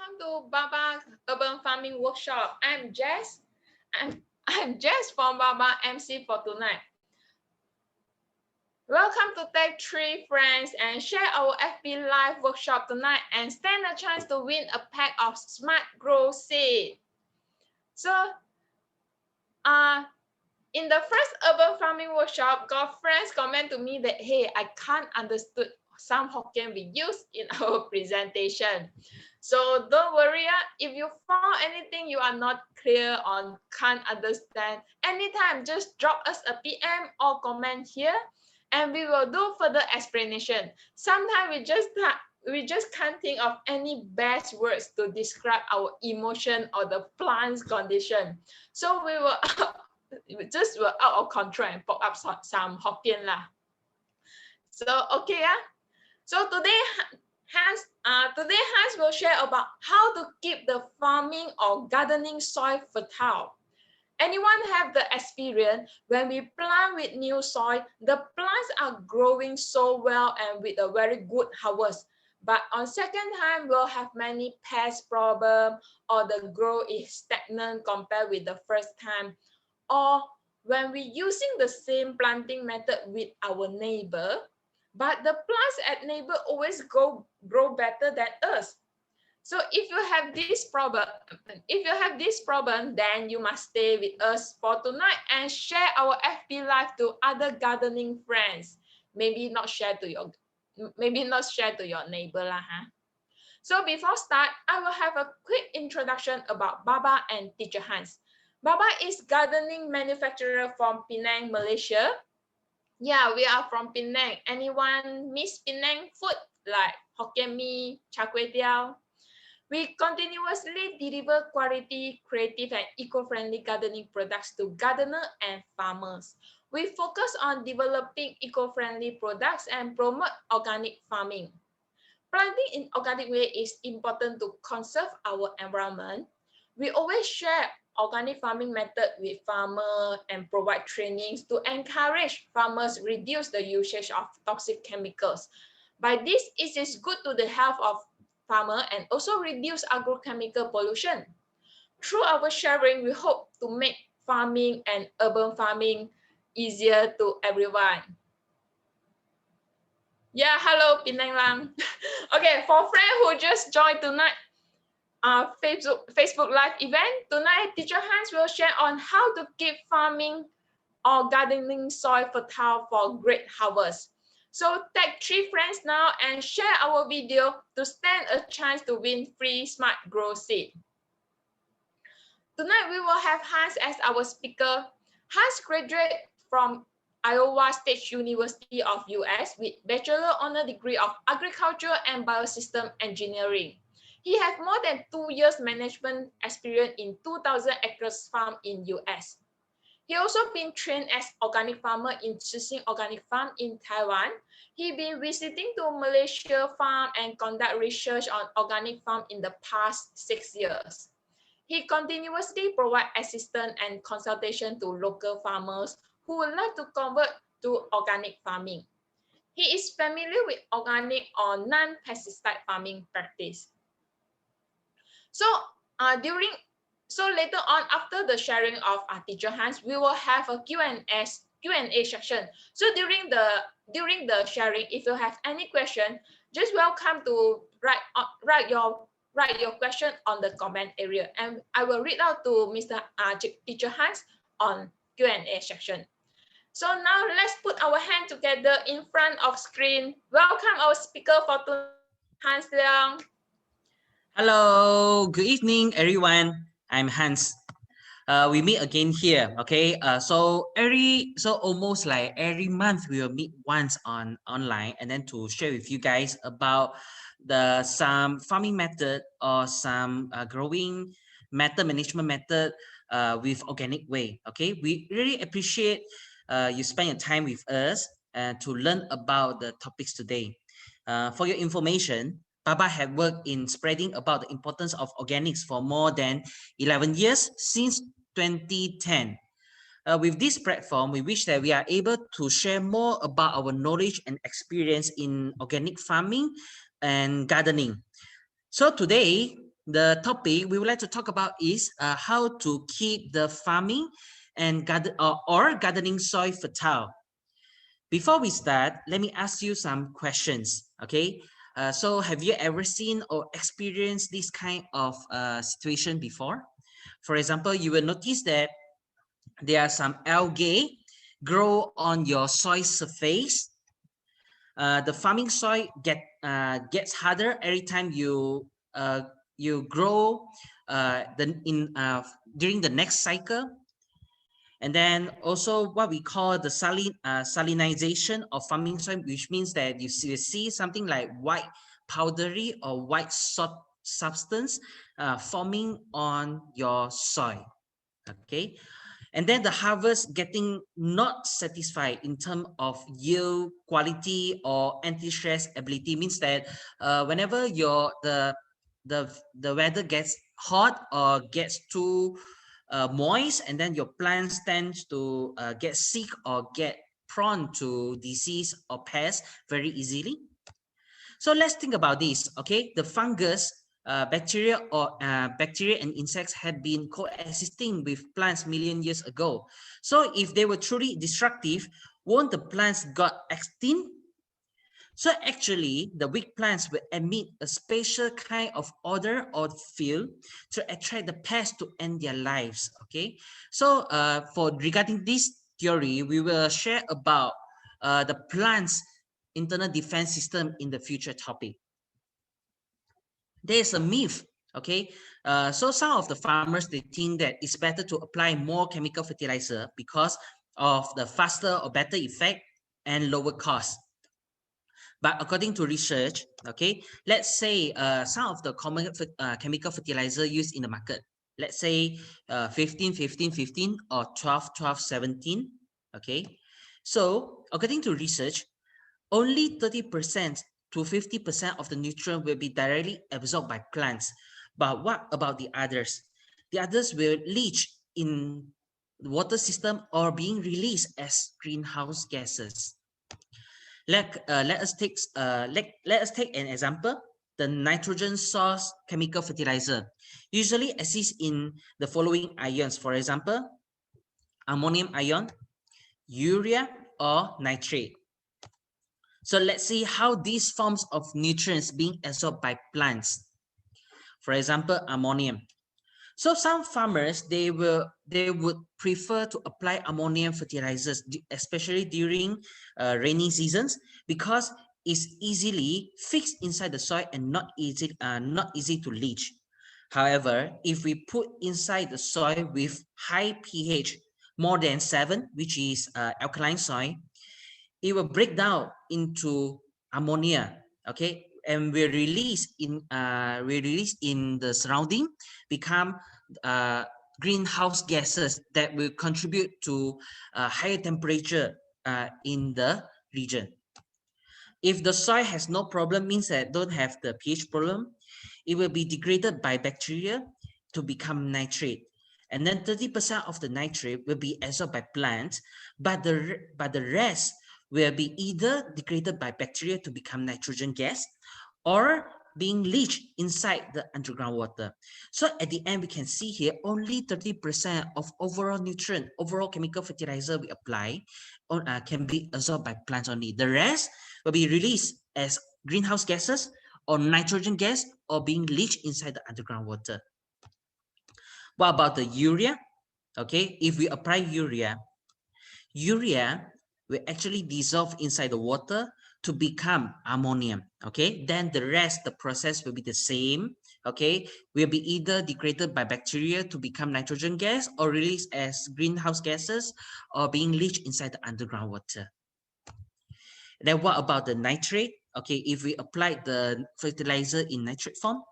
welcome to Baba Urban Farming Workshop. I'm Jess. I'm Jess from Baba MC for tonight. Welcome to take 3 friends and share our FB Live workshop tonight and stand a chance to win a pack of Smart Grow seed. So, in the first urban farming workshop, got friends comment to me that, hey, I can't understood some Hokkien we use in our presentation. So don't worry, if you found anything you are not clear on, can't understand, anytime just drop us a PM or comment here and we will do further explanation. Sometimes we just can't think of any best words to describe our emotion or the plant's condition. So we will just were out of control and pop up some Hokkien lah. So okay, so today Hans will share about how to keep the farming or gardening soil fertile. Anyone have the experience when we plant with new soil, the plants are growing so well and with a very good harvest. But on second time, we'll have many pest problem or the growth is stagnant compared with the first time. Or when we're using the same planting method with our neighbor, but the plants at neighbor always grow better than us. So if you have this problem, then you must stay with us for tonight and share our FB Live to other gardening friends. Maybe not share to your neighbor lah, huh? So before start, I will have a quick introduction about Baba and Teacher Hans. Baba is gardening manufacturer from Penang, Malaysia. Yeah, we are from Penang. Anyone miss Penang food like Hokkien Mee, Char Kway Teow? We continuously deliver quality, creative, and eco-friendly gardening products to gardeners and farmers. We focus on developing eco-friendly products and promote organic farming. Planting in organic way is important to conserve our environment. We always share organic farming method with farmers and provide trainings to encourage farmers reduce the usage of toxic chemicals. By this, it is good to the health of farmer and also reduce agrochemical pollution. Through our sharing, we hope to make farming and urban farming easier to everyone. Yeah, hello, Penang Lang. Okay, for friends who just joined tonight, Facebook Live event, tonight Teacher Hans will share on how to keep farming or gardening soil fertile for great harvest. So tag 3 friends now and share our video to stand a chance to win free Smart Grow seed. Tonight we will have Hans as our speaker. Hans graduated from Iowa State University of US with Bachelor Honor Degree of Agriculture and Biosystem Engineering. He has more than 2 years management experience in 2,000 acres farm in US. He also been trained as organic farmer in Sising Organic Farm in Taiwan. He been visiting to Malaysia farm and conduct research on organic farm in the past 6 years. He continuously provide assistance and consultation to local farmers who would like to convert to organic farming. He is familiar with organic or non-pesticide farming practice. So later on, after the sharing of our Teacher Hans, we will have a Q&A section. So during the sharing, if you have any question, just welcome to write your question on the comment area, and I will read out to Mr. Teacher Hans on Q&A section. So now let's put our hand together in front of screen. Welcome our speaker for tonight, Hans Leong. Hello, good evening, everyone. I'm Hans. We meet again here. Okay. So almost like every month we will meet once online, and then to share with you guys about some farming method or some growing method, management method with organic way. Okay. We really appreciate you spend your time with us to learn about the topics today. For your information, Baba had worked in spreading about the importance of organics for more than 11 years since 2010. With this platform, we wish that we are able to share more about our knowledge and experience in organic farming and gardening. So today, the topic we would like to talk about is how to keep the farming and gardening soil fertile. Before we start, let me ask you some questions, okay? So have you ever seen or experienced this kind of situation before? For example, you will notice that there are some algae grow on your soil surface. The farming soil gets harder every time you grow during the next cycle. And then also what we call the salinization of farming soil, which means that you see something like white powdery or white substance forming on your soil. Okay. And then the harvest getting not satisfied in terms of yield, quality, or anti-stress ability means that whenever the weather gets hot or gets too moist, and then your plants tend to get sick or get prone to disease or pests very easily. So let's think about this. Okay, the fungus, bacteria and insects had been coexisting with plants million years ago. So if they were truly destructive, won't the plants got extinct? So actually, the weak plants will emit a special kind of odor or feel to attract the pests to end their lives. Okay, so regarding this theory, we will share about the plants' internal defense system in the future topic. There's a myth, okay? So some of the farmers, they think that it's better to apply more chemical fertilizer because of the faster or better effect and lower cost. But according to research, okay, let's say some of the common chemical fertilizer used in the market, let's say 15, 15, 15 or 12, 12, 17, okay? So according to research, only 30% to 50% of the nutrient will be directly absorbed by plants. But what about the others? The others will leach in the water system or being released as greenhouse gases. Let us take an example. The nitrogen source chemical fertilizer usually exists in the following ions. For example, ammonium ion, urea, or nitrate. So let's see how these forms of nutrients being absorbed by plants. For example, ammonium. So some farmers, they would prefer to apply ammonium fertilizers, especially during rainy seasons, because it's easily fixed inside the soil and not easy to leach. However, if we put inside the soil with high pH, more than 7, which is alkaline soil, it will break down into ammonia, okay, and we release in the surrounding, become greenhouse gases that will contribute to higher temperature in the region. If the soil has no problem, means that don't have the pH problem, it will be degraded by bacteria to become nitrate. And then 30% of the nitrate will be absorbed by plants, but the rest will be either degraded by bacteria to become nitrogen gas or being leached inside the underground water. So at the end, we can see here only 30% of overall nutrient, overall chemical fertilizer we apply can be absorbed by plants only. The rest will be released as greenhouse gases or nitrogen gas or being leached inside the underground water. What about the urea? Okay, if we apply urea will actually dissolve inside the water to become ammonium. Okay, then the rest, the process will be the same. Okay, will be either degraded by bacteria to become nitrogen gas or released as greenhouse gases or being leached inside the underground water. Then what about the nitrate? Okay, if we apply the fertilizer in nitrate form,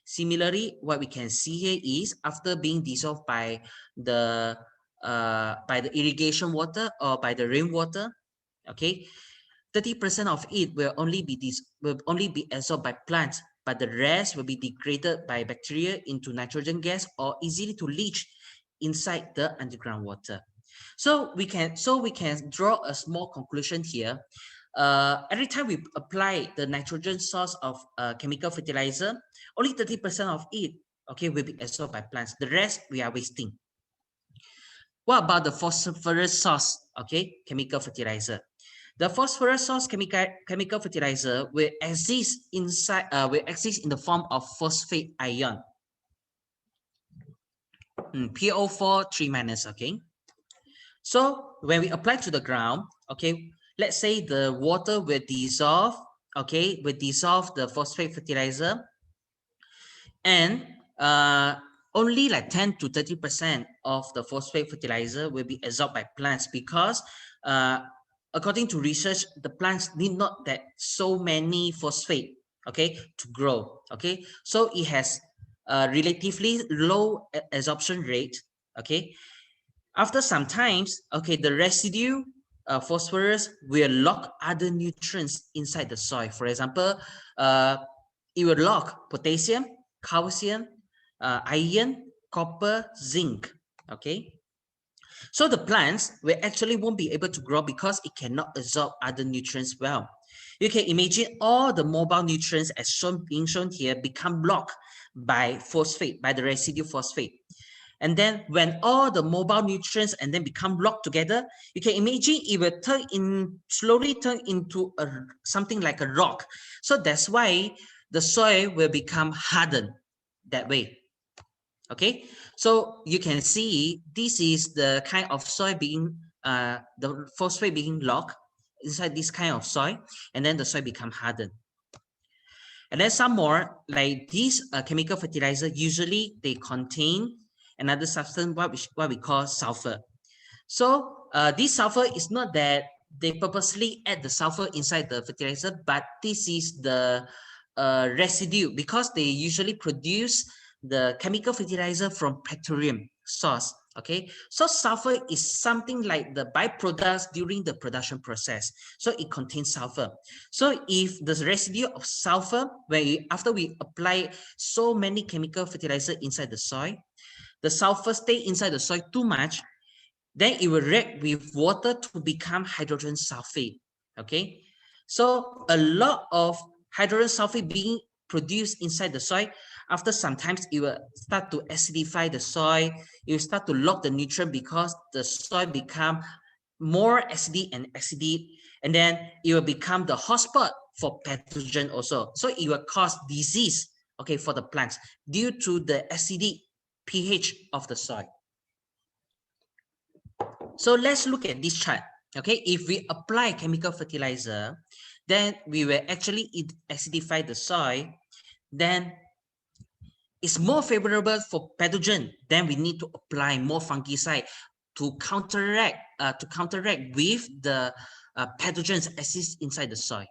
similarly, what we can see here is after being dissolved by the irrigation water or by the rainwater, okay, 30% of it will only be absorbed by plants, but the rest will be degraded by bacteria into nitrogen gas or easily to leach inside the underground water. So we can draw a small conclusion here. every time we apply the nitrogen source of chemical fertilizer, only 30% of it, okay, will be absorbed by plants. The rest we are wasting. What about the phosphorus source, okay, chemical fertilizer? The phosphorus source chemical fertilizer will exist in the form of phosphate ion. PO4 3-, okay. So when we apply to the ground, okay, let's say the water will dissolve, okay, will dissolve the phosphate fertilizer, and only like 10 to 30% of the phosphate fertilizer will be absorbed by plants, because according to research, the plants need not that so many phosphate, okay, to grow, okay. So it has a relatively low absorption rate, okay. After some times, okay, the residue phosphorus will lock other nutrients inside the soil. For example, it will lock potassium, calcium, iron, copper, zinc, okay. So the plants will actually won't be able to grow because it cannot absorb other nutrients well. You can imagine all the mobile nutrients as being shown here become blocked by phosphate, by the residue phosphate. And then when all the mobile nutrients and then become locked together, you can imagine it will slowly turn into something like a rock. So that's why the soil will become hardened that way. Okay, so you can see this is the kind of soil being the phosphate being locked inside this kind of soil, and then the soil become hardened. And then some more like these chemical fertilizer, usually they contain another substance what we call sulfur. So this sulfur is not that they purposely add the sulfur inside the fertilizer, but this is the residue, because they usually produce the chemical fertilizer from petroleum source. Okay, so sulfur is something like the byproducts during the production process. So it contains sulfur. So if the residue of sulfur, after we apply so many chemical fertilizer inside the soil, the sulfur stay inside the soil too much, then it will react with water to become hydrogen sulfate. Okay, so a lot of hydrogen sulfate being produced inside the soil. After sometimes it will start to acidify the soil. It will start to lock the nutrient because the soil become more acidic, and then it will become the hotspot for pathogen also. So it will cause disease, okay, for the plants due to the acidic pH of the soil. So let's look at this chart. Okay, if we apply chemical fertilizer, then we will actually acidify the soil. Then it's more favorable for pathogen. Then we need to apply more fungicide to counteract with the pathogens exist inside the soil.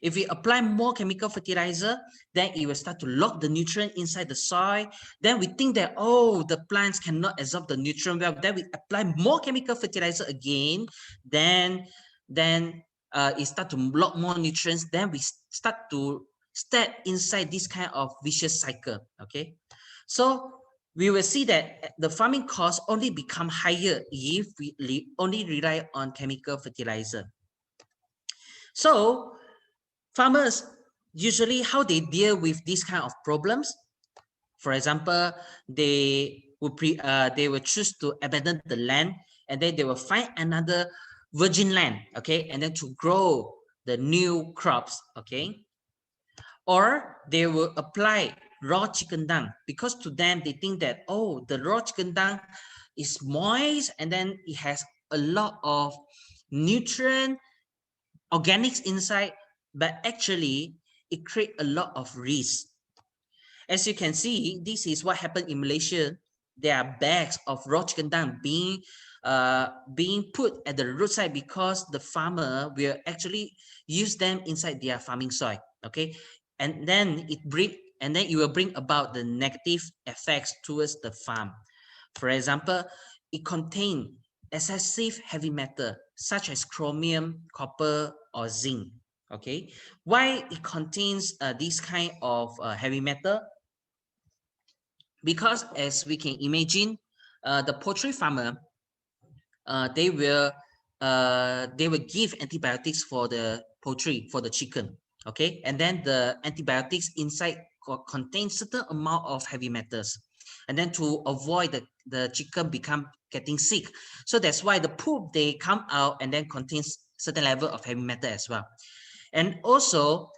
If we apply more chemical fertilizer, then it will start to lock the nutrient inside the soil. Then we think that, oh, the plants cannot absorb the nutrient well. Then we apply more chemical fertilizer again. Then it start to block more nutrients. Then we start to step inside this kind of vicious cycle. Okay, so we will see that the farming costs only become higher if we only rely on chemical fertilizer. So farmers usually how they deal with this kind of problems. For example, they will choose to abandon the land, and then they will find another virgin land, okay, and then to grow the new crops, okay. Or they will apply raw chicken dung, because to them they think that, oh, the raw chicken dung is moist and then it has a lot of nutrient organics inside, but actually it creates a lot of risk. As you can see, this is what happened in Malaysia. There are bags of raw chicken dung being put at the roadside because the farmer will actually use them inside their farming soil. Okay, and then it will bring about the negative effects towards the farm. For example, it contains excessive heavy metal such as chromium, copper, or zinc. Okay, why it contains this kind of heavy metal? Because as we can imagine, the poultry farmer, they will they will give antibiotics for the poultry, for the chicken. Okay, and then the antibiotics inside contain certain amount of heavy metals, and then to avoid the chicken become getting sick. So that's why the poop they come out and then contains certain level of heavy metal as well. And also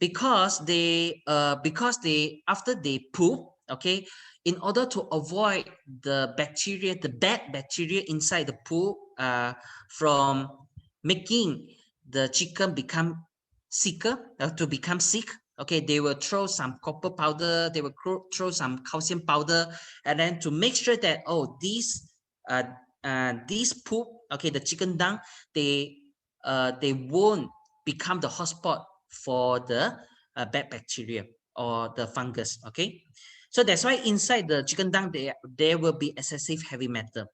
because they after they poop, okay, in order to avoid the bacteria, the bad bacteria inside the poop from making the chicken become sicker, to become sick, okay, they will throw some copper powder, they will throw some calcium powder, and then to make sure that, oh, these poop, okay, the chicken dung, they won't become the hotspot for the bad bacteria or the fungus. Okay, so that's why inside the chicken dung there will be excessive heavy metal.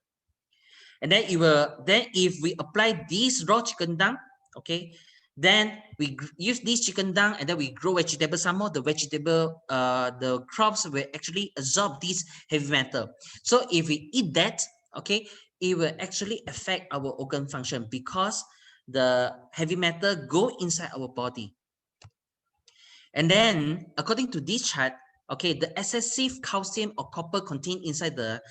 And then if we apply this raw chicken dung, okay, then we use this chicken dung and then we grow vegetable. Some more the vegetable, the crops will actually absorb this heavy metal. So if we eat that, okay, it will actually affect our organ function because the heavy metal go inside our body. And then according to this chart, okay, the excessive calcium or copper contained inside the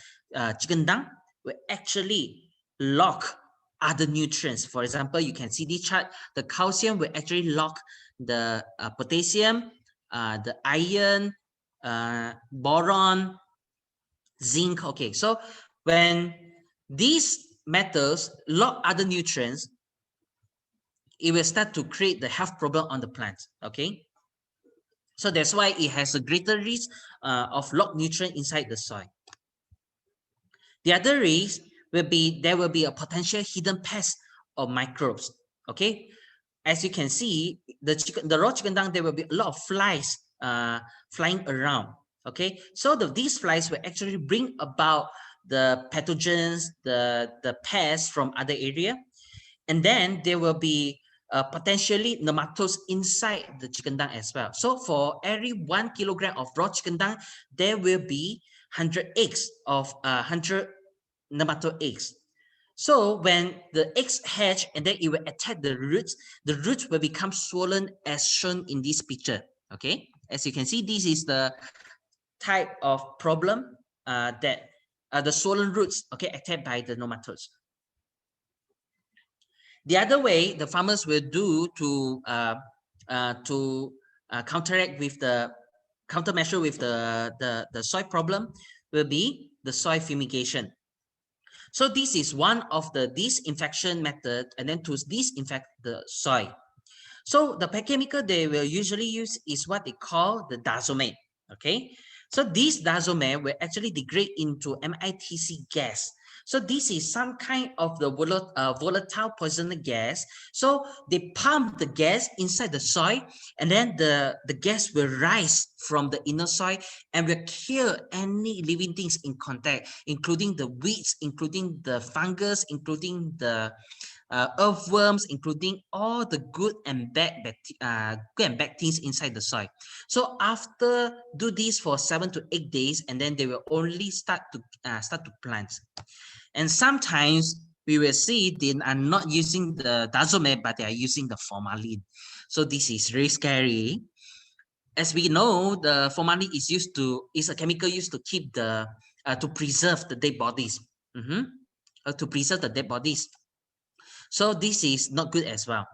chicken dung will actually lock other nutrients. For example, you can see this chart, the calcium will actually lock the potassium, the iron, boron, zinc. Okay, so when these metals lock other nutrients, it will start to create the health problem on the plant. Okay, so that's why it has a greater risk of locked nutrient inside the soil. The other risk will be there will be a potential hidden pest or microbes. Okay, as you can see, the raw chicken dung, there will be a lot of flies flying around. Okay, so these flies will actually bring about the pathogens, the pests from other area, and then there will be potentially nematodes inside the chicken dung as well. So for every 1 kilogram of raw chicken dung, there will be 100 eggs of 100 nematode eggs. So when the eggs hatch and then it will attack the roots will become swollen as shown in this picture. Okay, as you can see, this is the type of problem that the swollen roots, okay, attacked by the nematodes. The other way the farmers will do to counteract with the countermeasure with the soil problem will be the soil fumigation. So this is one of the disinfection method, and then to disinfect the soil. So the chemical they will usually use is what they call the diazomate. Okay, so this diazomate will actually degrade into MITC gas. So this is some kind of the volatile poisonous gas. So they pump the gas inside the soil, and then the gas will rise from the inner soil and will kill any living things in contact, including the weeds, including the fungus, including the earthworms, including all the good and bad things inside the soil. So after do this for 7 to 8 days, and then they will only start to plant. And sometimes we will see they are not using the diazomate, but they are using the formalin. So this is very scary. As we know, the formalin is a chemical used to keep the to preserve the dead bodies. To preserve the dead bodies. So this is not good as well.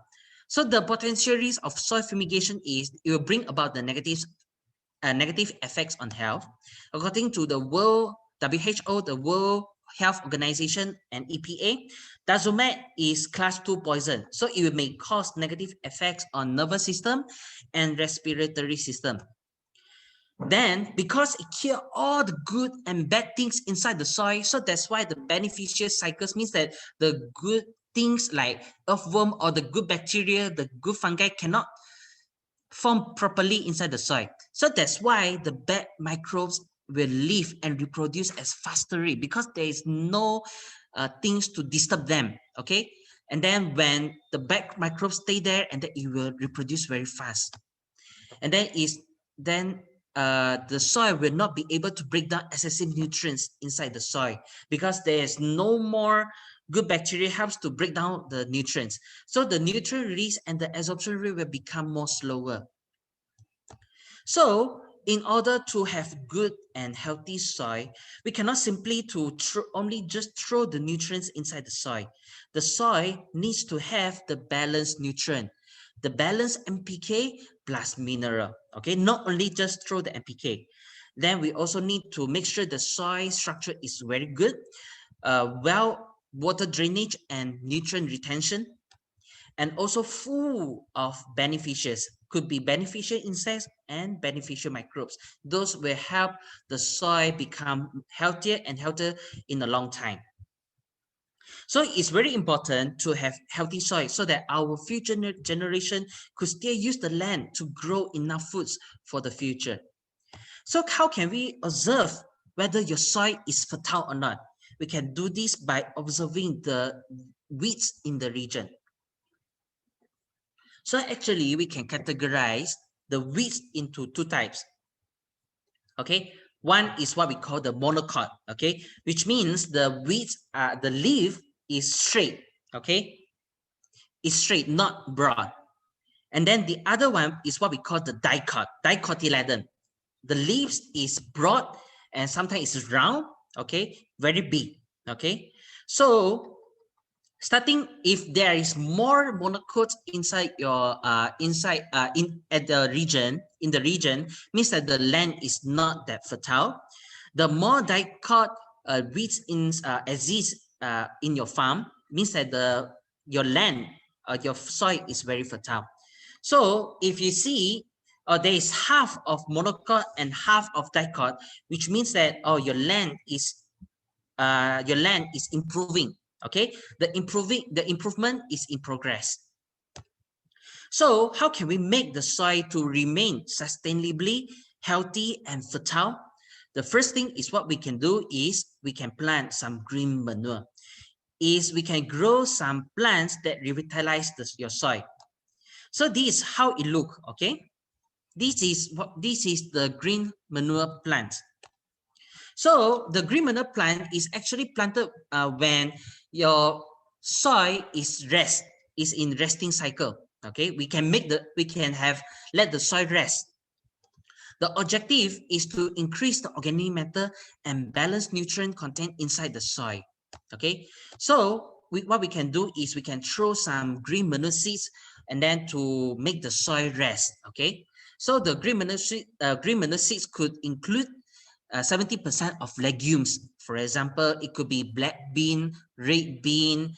So the potential risk of soil fumigation is it will bring about the negative effects on health. According to the WHO, the World Health Organization, and EPA, diazomate is class 2 poison. So it may cause negative effects on nervous system and respiratory system. Then, because it kills all the good and bad things inside the soil, so that's why the beneficial cycles means that the good things like earthworm or the good bacteria, the good fungi cannot form properly inside the soil. So that's why the bad microbes will live and reproduce as faster rate, because there is no things to disturb them. Okay, and then when the bad microbes stay there, and then it will reproduce very fast, and then the soil will not be able to break down excessive nutrients inside the soil, because there is no more good bacteria helps to break down the nutrients. So the nutrient release and the absorption rate will become more slower. So in order to have good and healthy soil, we cannot simply only just throw the nutrients inside the soil. The soil needs to have the balanced nutrient, the balanced NPK plus mineral. Okay, not only just throw the NPK. Then we also need to make sure the soil structure is very good, well water drainage and nutrient retention, and also full of beneficials. Could be beneficial insects and beneficial microbes. Those will help the soil become healthier and healthier in a long time. So it's very important to have healthy soil so that our future generation could still use the land to grow enough foods for the future. So how can we observe whether your soil is fertile or not? We can do this by observing the weeds in the region. So actually, we can categorize the weeds into two types. Okay, one is what we call the monocot. Okay, which means the weeds, the leaf is straight. Okay, it's straight, not broad. And then the other one is what we call the dicot, dicotyledon. The leaves is broad and sometimes it's round. Okay, very big. Okay, so starting if there is more monocots inside your in the region means that the land is not that fertile. The more dicot weeds exist in your farm means that your land, your soil is very fertile. So if you see there is half of monocot and half of dicot, which means that your land is improving. Okay, the improvement is in progress. So how can we make the soil to remain sustainably healthy and fertile? The first thing is what we can do is we can plant some green manure. We can grow some plants that revitalize your soil. So this is how it looks. Okay, this is the green manure plant. So the green manure plant is actually planted when your soil is in resting cycle. Okay, we can let the soil rest. The objective is to increase the organic matter and balance nutrient content inside the soil. Okay, so what we can do is we can throw some green manure seeds and then to make the soil rest. Okay, so the green manure seeds could include 70% of legumes. For example, it could be black bean, red bean,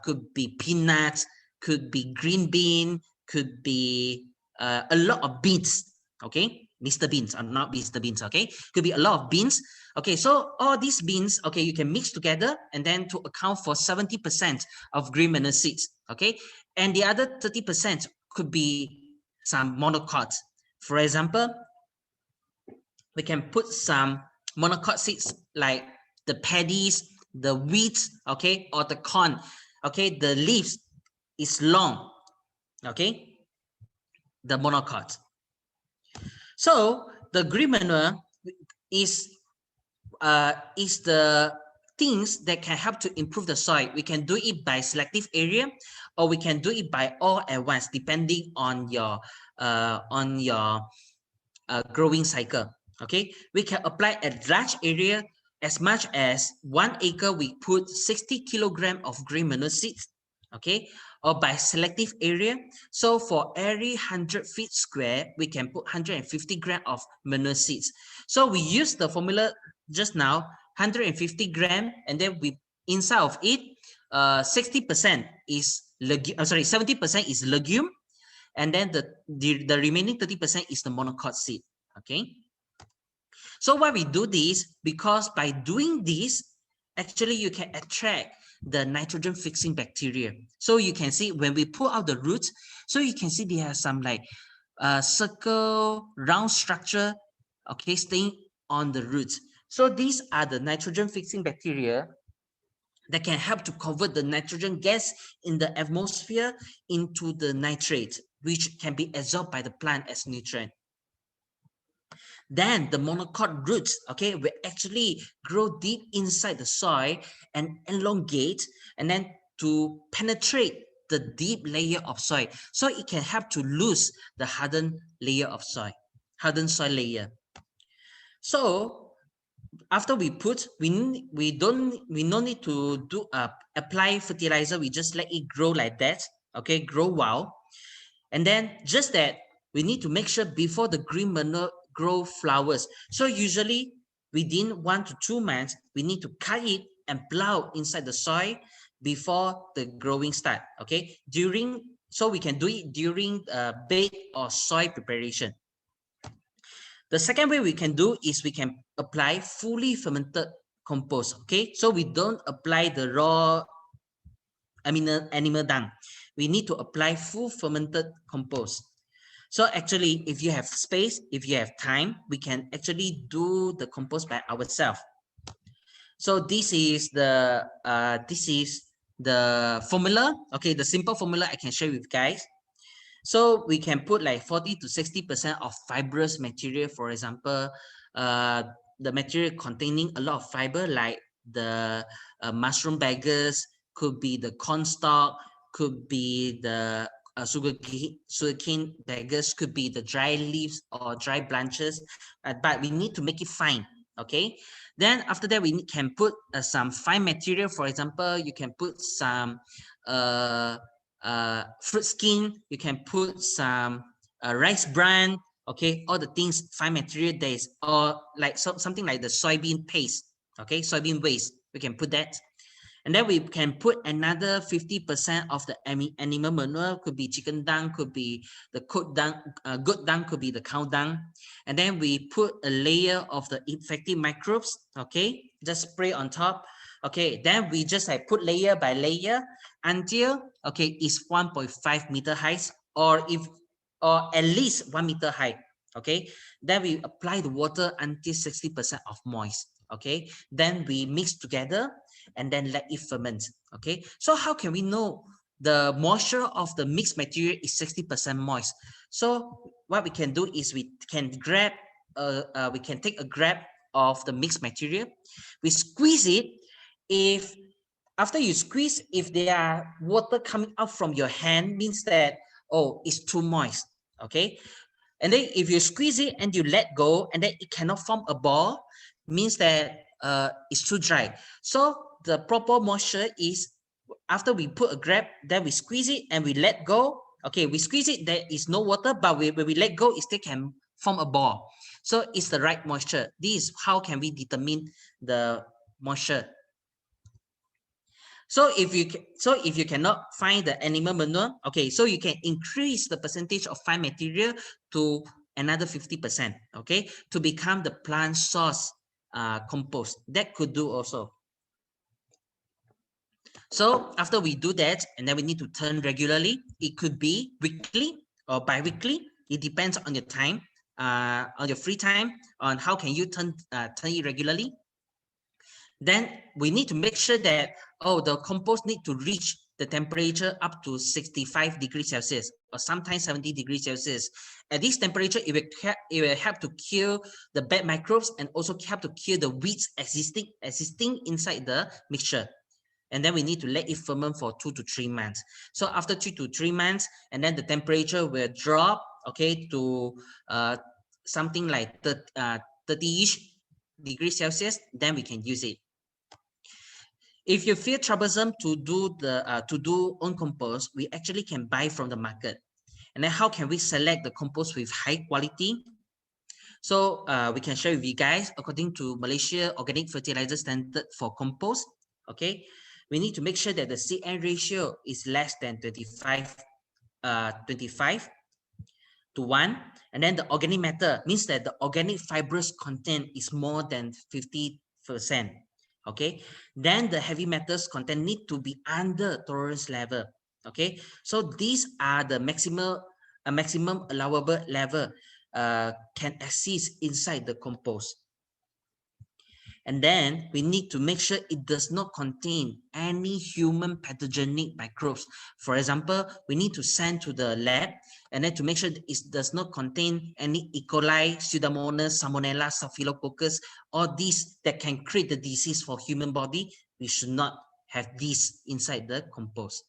could be peanuts, could be green bean, could be a lot of beans. Okay, Mr. Beans, I'm not Mr. Beans. Okay, could be a lot of beans. Okay, so all these beans, okay, you can mix together and then to account for 70% of green manure seeds. Okay, and the other 30% could be some monocots. For example, we can put some monocot seeds like the paddies, the wheat, okay, or the corn. Okay, the leaves is long. Okay, the monocot. So the green manure is the things that can help to improve the soil. We can do it by selective area, or we can do it by all at once, depending on your growing cycle. Okay, we can apply a large area as much as 1 acre. We put 60 kilograms of green manure seeds. Okay, or by selective area. So for every 100 feet square, we can put 150 grams of manure seeds. So we use the formula just now, 150 grams, and then we inside of it, 60% is legume. 70% is legume, and then the remaining 30% is the monocot seed. Okay. So why we do this? Because by doing this, actually you can attract the nitrogen fixing bacteria. So you can see when we pull out the roots, so you can see there are some like circle round structure, okay, staying on the roots. So these are the nitrogen fixing bacteria that can help to convert the nitrogen gas in the atmosphere into the nitrate, which can be absorbed by the plant as nutrient. Then the monocot roots, okay, will actually grow deep inside the soil and elongate, and then to penetrate the deep layer of soil, so it can help to lose the hardened layer of soil, hardened soil layer. So after we put, we no need to do apply fertilizer. We just let it grow like that, okay, grow wild. And then just that we need to make sure before the green manure grow flowers. So usually within 1 to 2 months, we need to cut it and plow inside the soil before the growing start. Okay, so we can do it during bed or soil preparation. The second way we can do is we can apply fully fermented compost. Okay, so we don't apply the raw animal dung. We need to apply full fermented compost. So actually, if you have space, if you have time, we can actually do the compost by ourselves. So this is the formula. Okay, the simple formula I can share with guys. So we can put like 40 to 60% of fibrous material. For example, the material containing a lot of fiber, like the mushroom baggers, could be the corn stalk, could be the sugarcane baggers, could be the dry leaves or dry branches, but we need to make it fine. Okay, then after that we can put some fine material. For example, you can put some fruit skin, you can put some rice bran, okay, all the things, fine material that is, or like something like the soybean paste, okay, soybean waste, we can put that. And then we can put another 50% of the animal manure, could be chicken dung, could be the goat dung, could be the cow dung. And then we put a layer of the effective microbes, okay, just spray on top. Okay, then we just like put layer by layer until, okay, it's 1.5 meter height, or at least 1 meter high. Okay, then we apply the water until 60% of moist. Okay, then we mix together and then let it ferment. Okay, so how can we know the moisture of the mixed material is 60% moist? So what we can do is we can take a grab of the mixed material, we squeeze it. If after you squeeze, if there are water coming out from your hand, means that, oh, it's too moist. Okay, and then if you squeeze it and you let go and then it cannot form a ball, means that it's too dry. So the proper moisture is after we put a grab, then we squeeze it and we let go. Okay, we squeeze it, there is no water, but when we let go, it still can form a ball. So it's the right moisture. This is how can we determine the moisture. So if you cannot find the animal manure, okay, so you can increase the percentage of fine material to another 50%, okay, to become the plant source compost. That could do also. So after we do that, and then we need to turn regularly. It could be weekly or bi-weekly. It depends on your time, on your free time, on how can you turn it regularly. Then we need to make sure that, oh, the compost need to reach the temperature up to 65 degrees Celsius or sometimes 70 degrees Celsius. At this temperature, it will help to kill the bad microbes and also help to kill the weeds existing inside the mixture. And then we need to let it ferment for 2 to 3 months. So after 2 to 3 months, and then the temperature will drop, okay, to something like 30-ish degrees Celsius, then we can use it. If you feel troublesome to do own compost, we actually can buy from the market. And then how can we select the compost with high quality? So we can share with you guys, according to Malaysia Organic Fertilizer Standard for compost, okay, we need to make sure that the CN ratio is less than 25 to 1. And then the organic matter means that the organic fibrous content is more than 50%. Okay, then the heavy metals content need to be under tolerance level. Okay, so these are the maximum allowable level can exist inside the compost. And then we need to make sure it does not contain any human pathogenic microbes. For example, we need to send to the lab and then to make sure that it does not contain any E. coli, Pseudomonas, Salmonella, Staphylococcus, all these that can create the disease for human body. We should not have these inside the compost.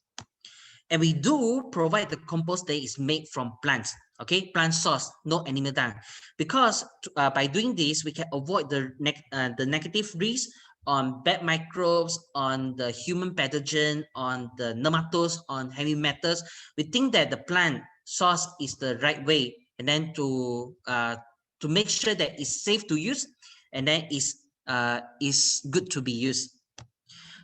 And we do provide the compost that is made from plants, okay, plant source, no animal dung, because by doing this we can avoid the negative risk on bad microbes, on the human pathogen, on the nematodes, on heavy metals. We think that the plant source is the right way, and then to make sure that it's safe to use, and then is good to be used.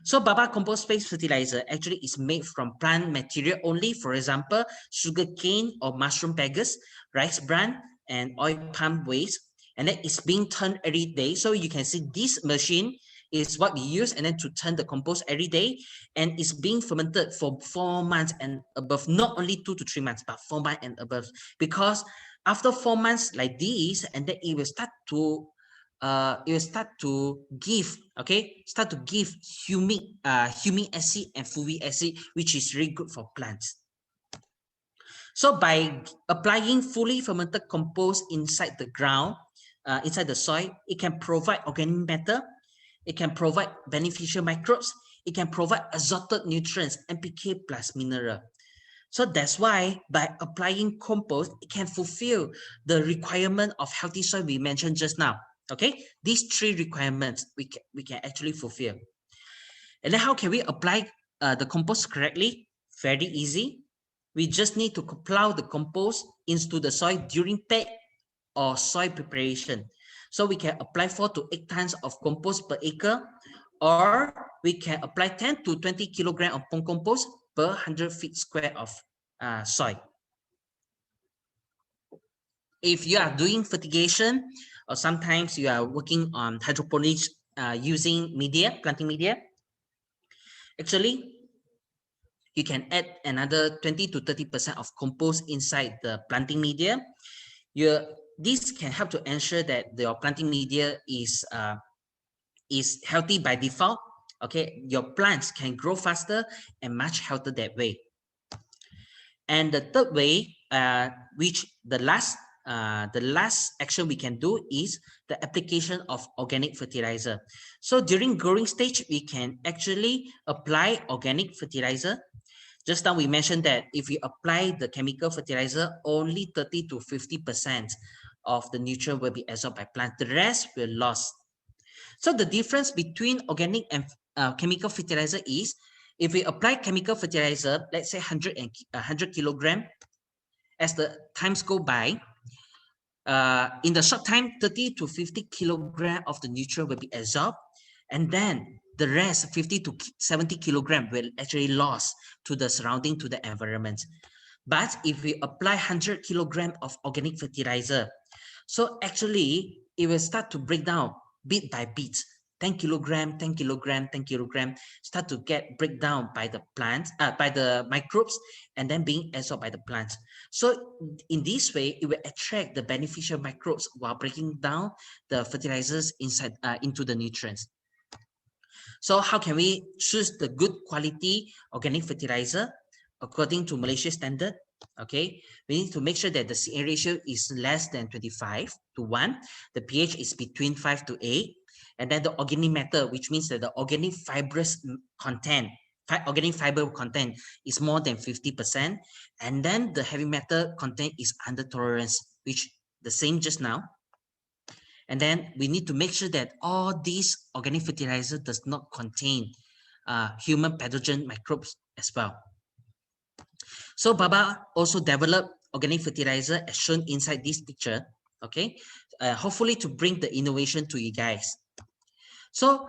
So Baba compost-based fertilizer actually is made from plant material only. For example, sugarcane or mushroom pegus, rice bran, and oil palm waste. And then it's being turned every day. So you can see this machine is what we use and then to turn the compost every day. And it's being fermented for 4 months and above, not only 2 to 3 months, but 4 months and above. Because after 4 months like this, and then it will start to give humic acid and fulvic acid, which is really good for plants. So by applying fully fermented compost inside the ground, inside the soil, it can provide organic matter, it can provide beneficial microbes, it can provide azoted nutrients, NPK plus mineral. So that's why by applying compost, it can fulfill the requirement of healthy soil we mentioned just now. Okay, these 3 requirements we can actually fulfill. And then how can we apply the compost correctly? Very easy. We just need to plow the compost into the soil during bed or soil preparation. So we can apply 4 to 8 tons of compost per acre, or we can apply 10 to 20 kilograms of compost per 100 feet square of soil. If you are doing fertigation, or sometimes you are working on hydroponics using media, planting media, actually, you can add another 20 to 30% of compost inside the planting media. This can help to ensure that your planting media is healthy by default. Okay, your plants can grow faster and much healthier that way. And the third way, which the last action we can do is the application of organic fertilizer. So during growing stage, we can actually apply organic fertilizer. Just now we mentioned that if we apply the chemical fertilizer, only 30 to 50% of the nutrient will be absorbed by plant. The rest will lost. So the difference between organic and chemical fertilizer is, if we apply chemical fertilizer, let's say 100 kilogram, as the times go by, in the short time, 30 to 50 kilogram of the nutrient will be absorbed, and then the rest, 50 to 70 kilogram, will actually lost to the surrounding, to the environment. But if we apply 100 kilogram of organic fertilizer, so actually it will start to break down bit by bit. 10 kilogram, 10 kilogram, 10 kilogram, start to get breakdown by the plants, by the microbes, and then being absorbed by the plants. So in this way, it will attract the beneficial microbes while breaking down the fertilizers inside into the nutrients. So how can we choose the good quality organic fertilizer according to Malaysia standard? Okay, we need to make sure that the CA ratio is less than 25 to 1. The pH is between 5 to 8. And then the organic matter, which means that the organic fibrous content, organic fiber content is more than 50%. And then the heavy metal content is under tolerance, which the same just now. And then we need to make sure that all these organic fertilizer does not contain human pathogen microbes as well. So Baba also developed organic fertilizer as shown inside this picture, okay? Hopefully to bring the innovation to you guys. So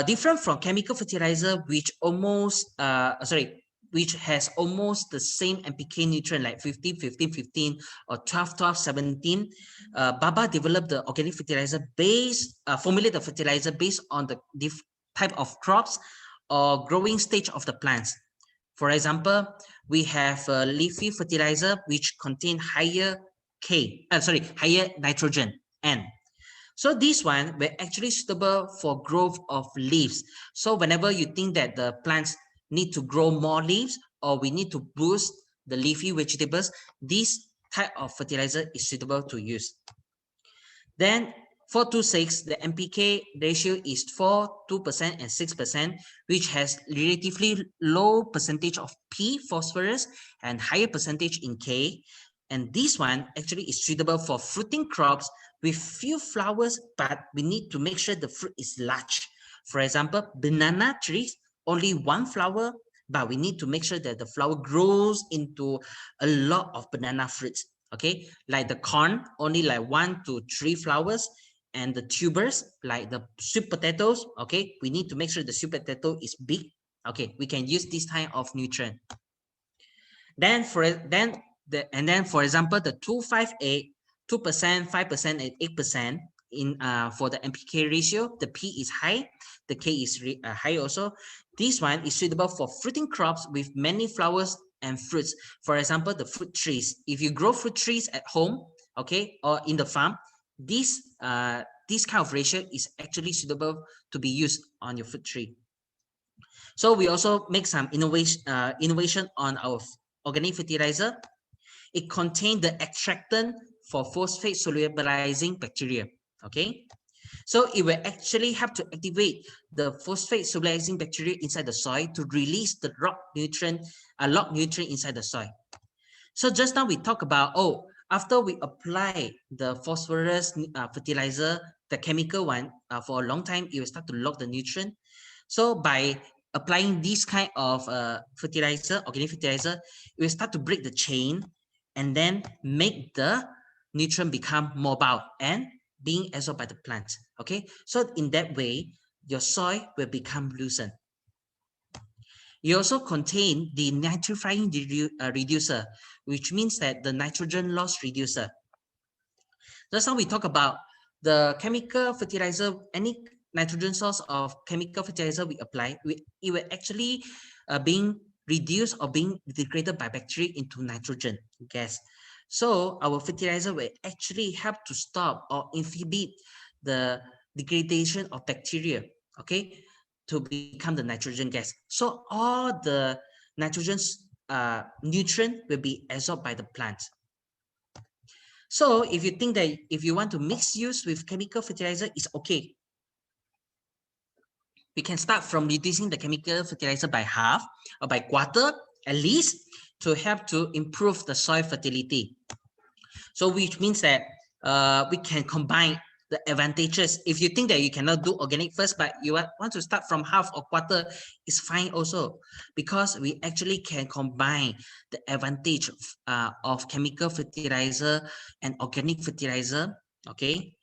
different from chemical fertilizer, which which has almost the same NPK nutrient like 15, 15, 15 or 12, 12, 17. Baba developed the organic fertilizer formulate the fertilizer based on the type of crops or growing stage of the plants. For example, we have leafy fertilizer which contain higher nitrogen, N. So this one will actually suitable for growth of leaves. So whenever you think that the plants need to grow more leaves or we need to boost the leafy vegetables, this type of fertilizer is suitable to use. Then 4:6, the NPK ratio is 4, 2% and 6%, which has relatively low percentage of P, phosphorus, and higher percentage in K. And this one actually is suitable for fruiting crops with few flowers, but we need to make sure the fruit is large. For example, banana trees, only one flower, but we need to make sure that the flower grows into a lot of banana fruits. Okay, like the corn, only like 1 to 3 flowers, and the tubers, like the sweet potatoes. Okay, we need to make sure the sweet potato is big. Okay, we can use this kind of nutrient. Then for example, the 258, 2%, 5%, and 8% in for the NPK ratio, the P is high, the K is high also. This one is suitable for fruiting crops with many flowers and fruits. For example, the fruit trees. If you grow fruit trees at home, okay, or in the farm, this kind of ratio is actually suitable to be used on your fruit tree. So we also make some innovation on our organic fertilizer. It contains the extractant for phosphate solubilizing bacteria. Okay, so it will actually help to activate the phosphate solubilizing bacteria inside the soil to release the locked nutrient inside the soil. So just now we talked about, after we apply the phosphorus fertilizer, the chemical one, for a long time, it will start to lock the nutrient. So by applying this kind of fertilizer, organic fertilizer, it will start to break the chain and then make the nutrient become mobile and being absorbed by the plant. Okay, so in that way, your soil will become loosened. You also contain the nitrifying reducer, which means that the nitrogen loss reducer. Just now we talk about the chemical fertilizer, any nitrogen source of chemical fertilizer we apply, it will actually being reduced or being degraded by bacteria into nitrogen gas. So our fertilizer will actually help to stop or inhibit the degradation of bacteria, okay, to become the nitrogen gas. So all the nitrogen nutrient will be absorbed by the plant. So if you think that if you want to mix use with chemical fertilizer, it's okay. We can start from reducing the chemical fertilizer by half or by quarter at least to help to improve the soil fertility. So which means that we can combine the advantages. If you think that you cannot do organic first, but you want to start from half or quarter, it's fine also, because we actually can combine the advantage of chemical fertilizer and organic fertilizer, okay?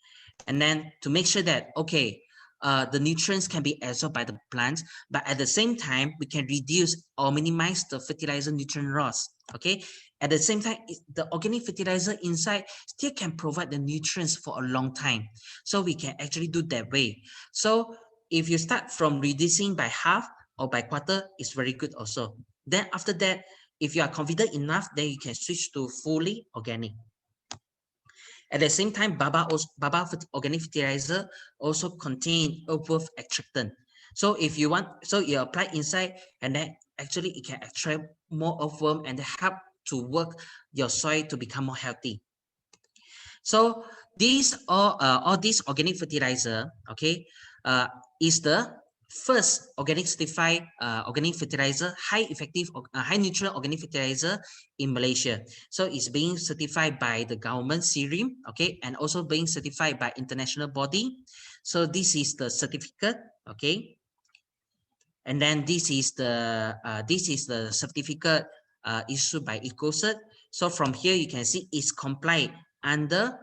And then to make sure that, okay, the nutrients can be absorbed by the plants, but at the same time, we can reduce or minimize the fertilizer nutrient loss, okay? At the same time, the organic fertilizer inside still can provide the nutrients for a long time. So we can actually do that way. So if you start from reducing by half or by quarter, it's very good also. Then after that, if you are confident enough, then you can switch to fully organic. At the same time, Baba organic fertilizer also contain earthworm extractant. So if you want, so you apply inside, and then actually it can attract more earthworm and help to work your soil to become more healthy. So these all these organic fertilizer, okay, is the first organic certified organic fertilizer, high effective, high nutrient organic fertilizer in Malaysia. So it's being certified by the government SIRIM, okay, and also being certified by international body. So this is the certificate, okay, and then this is the certificate issued by EcoCert. So from here you can see it's complied under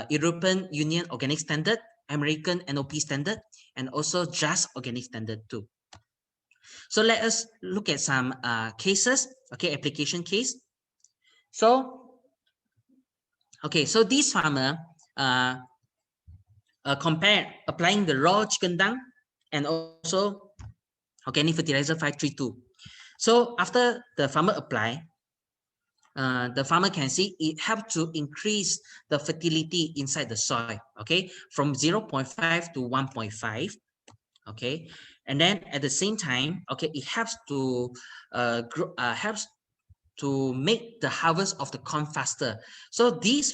European Union Organic Standard, American NOP Standard, and also JUST Organic Standard too. So let us look at some cases, okay, application case. So, okay, so this farmer compared applying the raw chicken dung and also organic fertilizer 532. So after the farmer apply, the farmer can see it helps to increase the fertility inside the soil, okay, from 0.5 to 1.5, okay, and then at the same time, okay, it helps to helps to make the harvest of the corn faster. So this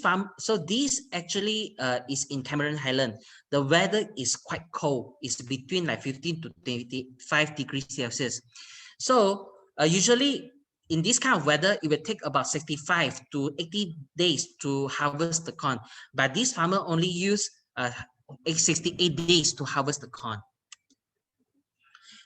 actually is in Cameron Highland. The weather is quite cold. It's between like 15 to 25 degrees Celsius. So usually in this kind of weather, it will take about 65 to 80 days to harvest the corn. But this farmer only use 68 days to harvest the corn.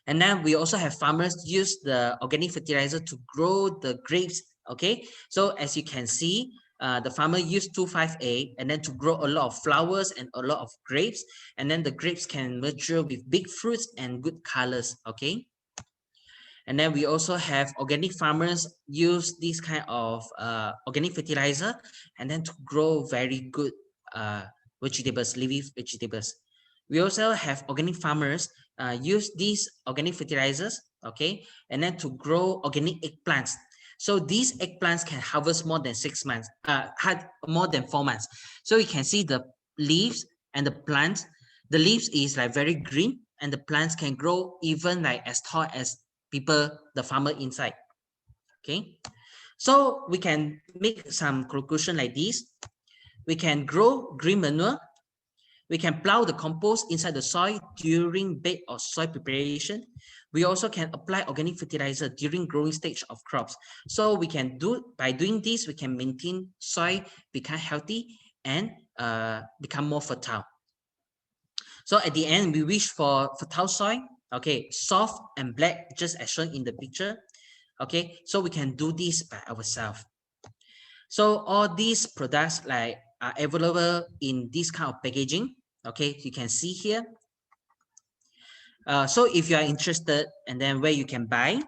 And then we also have farmers use the organic fertilizer to grow the grapes. Okay, so as you can see, the farmer used 2,5-8 and then to grow a lot of flowers and a lot of grapes, and then the grapes can mature with big fruits and good colors. Okay, and then we also have organic farmers use this kind of organic fertilizer and then to grow very good vegetables, leafy vegetables. We also have organic farmers use these organic fertilizers, okay, and then to grow organic eggplants. So these eggplants can harvest more than 6 months, had more than 4 months. So you can see the leaves and the plants. The leaves is like very green, and the plants can grow even like as tall as people, the farmer inside. Okay, so we can make some conclusion like this. We can grow green manure. We can plow the compost inside the soil during bed or soil preparation. We also can apply organic fertilizer during growing stage of crops. So we can do, by doing this, we can maintain soil become healthy and become more fertile. So at the end, we wish for fertile soil, okay, soft and black, just as shown in the picture. Okay, so we can do this by ourselves. So all these products like are available in this kind of packaging. Okay, you can see here. So if you are interested, and then where you can buy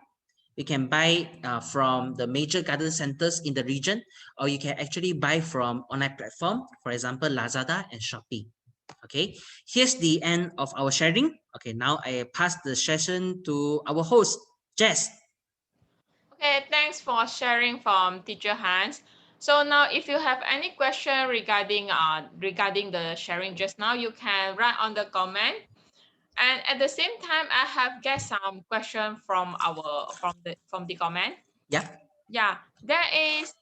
from the major garden centers in the region, or you can actually buy from online platform, for example, Lazada and Shopee. Okay, here's the end of our sharing. Okay, now I pass the session to our host, Jess. Okay, thanks for sharing from Teacher Hans. So now if you have any question regarding the sharing just now, you can write on the comment. And at the same time, I have get some question from the comment. Yeah. Yeah, there is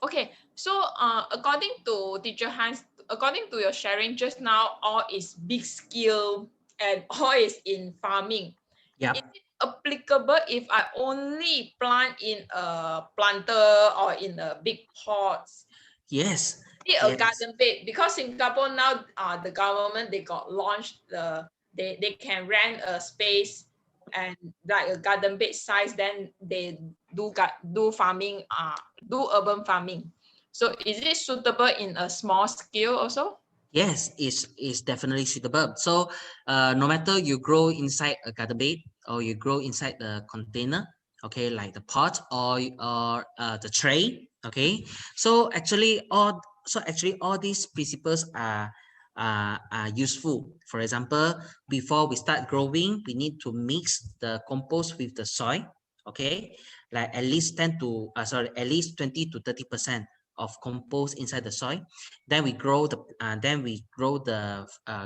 okay. So according to Teacher Hans, according to your sharing just now, all is big skill and all is in farming. Yeah. Is it applicable if I only plant in a planter or in a big pots? Yes. Be a garden bed, because Singapore now the government they got launched they can rent a space and like a garden bed size, then they do farming do urban farming. So is it suitable in a small scale also? Yes, it's definitely suitable. So no matter you grow inside a garden bed or you grow inside the container, okay, like the pot or the tray, okay. So actually all these principles are useful. For example, before we start growing, we need to mix the compost with the soil, okay, like at least 20 to 30% of compost inside the soil. Then we grow the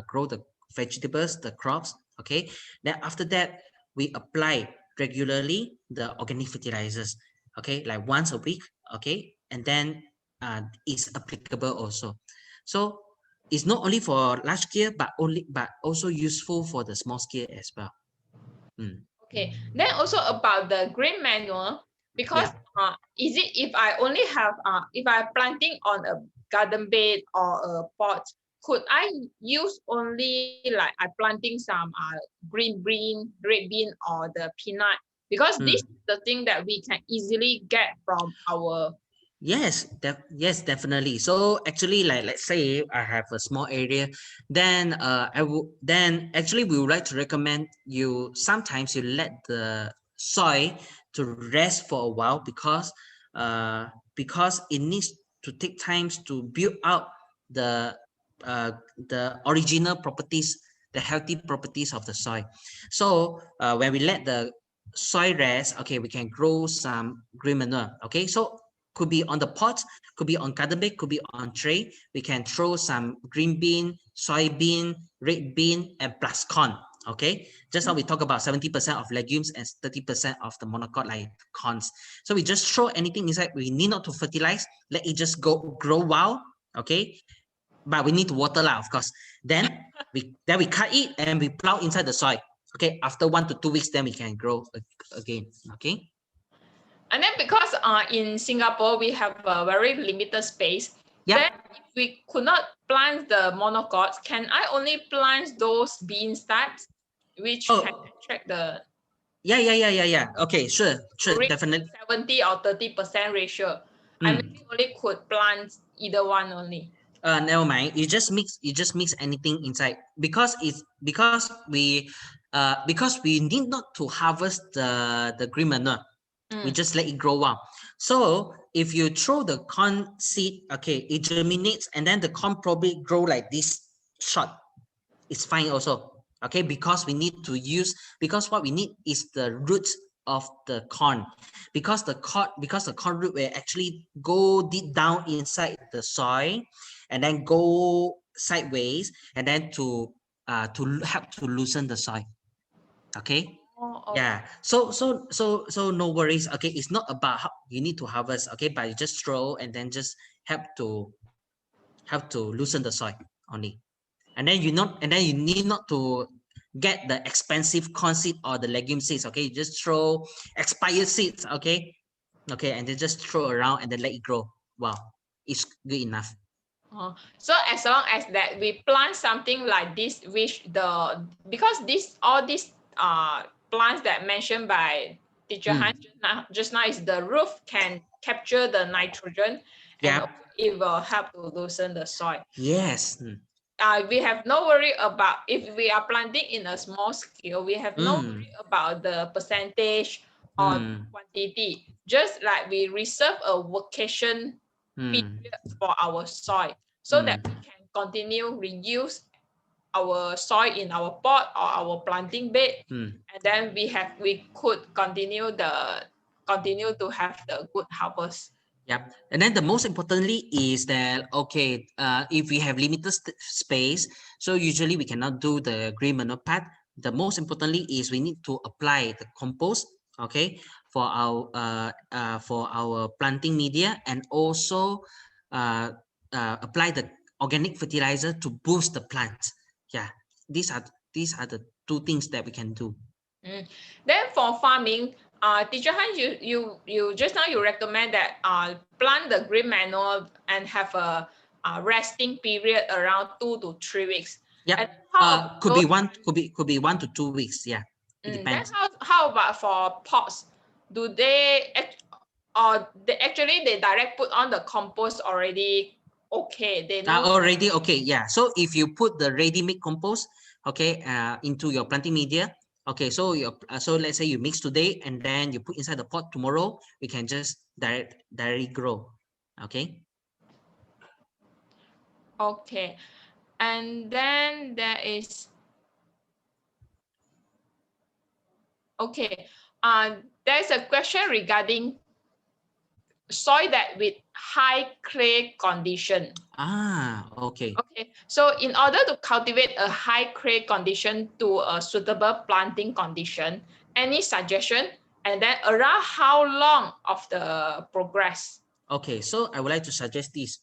grow the vegetables, the crops. Okay, then after that we apply regularly the organic fertilizers, okay, like once a week. Okay, and then it's applicable also. So it's not only for large scale but also useful for the small scale as well. Okay, then also about the green manure, because Yeah. is it if I only have if I planting on a garden bed or a pot, could I use only like I planting some green bean, red bean or the peanut, because this is the thing that we can easily get from our. Yes, yes, definitely. So actually, like let's say I have a small area, then actually we would like to recommend you sometimes you let the soil to rest for a while because it needs to take times to build out the the original properties, the healthy properties of the soil. So when we let the soil rest, okay, we can grow some green manure. Okay, so could be on the pot, could be on garden bed, could be on tray. We can throw some green bean, soybean, red bean, and plus corn. Okay, just now we talk about 70% of legumes and 30% of the monocot like corns. So we just throw anything inside. We need not to fertilize. Let it just grow wild. Okay, but we need to water lah, of course. Then we cut it and we plow inside the soil. Okay, after 1 to 2 weeks, then we can grow again. Okay. And then because in Singapore we have a very limited space, then if we could not plant the monocots, can I only plant those beans types which can attract the Okay, sure, definitely 70 or 30% ratio? I maybe only could plant either one only. Never mind. You just mix anything inside because we need not to harvest the green manure. We just let it grow up. So if you throw the corn seed, okay, it germinates and then the corn probably grow like this short. It's fine also. Okay, because what we need is the roots of the corn, because the corn root will actually go deep down inside the soil and then go sideways and then to help to loosen the soil. Okay. Yeah, so no worries. Okay, it's not about how you need to harvest. Okay, but you just throw and then just help to loosen the soil only, and then you need not to get the expensive corn seed or the legume seeds. Okay, you just throw expired seeds. Okay, and then just throw around and then let it grow. Wow, it's good enough. So as long as that we plant something like this, which because all these plants that mentioned by Teacher Hans just now is the roof can capture the nitrogen and it will help to loosen the soil. Yes. We have no worry about if we are planting in a small scale. We have no worry about the percentage or quantity. Just like we reserve a vacation period for our soil so that we can continue reuse our soil in our pot or our planting bed, and then we could continue to have the good harvest. Yep. And then the most importantly is that, okay, if we have limited space, so usually we cannot do the green manure part. The most importantly is we need to apply the compost, okay, for our planting media, and also apply the organic fertilizer to boost the plants. Yeah, these are the two things that we can do. Then for farming, Teacher Hans, you just now you recommend that plant the green manure and have a resting period around 2 to 3 weeks. Yeah, could be 1 to 2 weeks. Yeah, it depends. Then how about for pots? Do they they direct put on the compost already? Okay, they know already okay. Yeah, so if you put the ready-made compost, okay, into your planting media. Okay, so let's say you mix today and then you put inside the pot tomorrow, we can just directly grow. Okay. Okay, and then there is there's a question regarding soil that with high clay condition. Okay. Okay, so in order to cultivate a high clay condition to a suitable planting condition, any suggestion? And then around how long of the progress? Okay, so I would like to suggest this.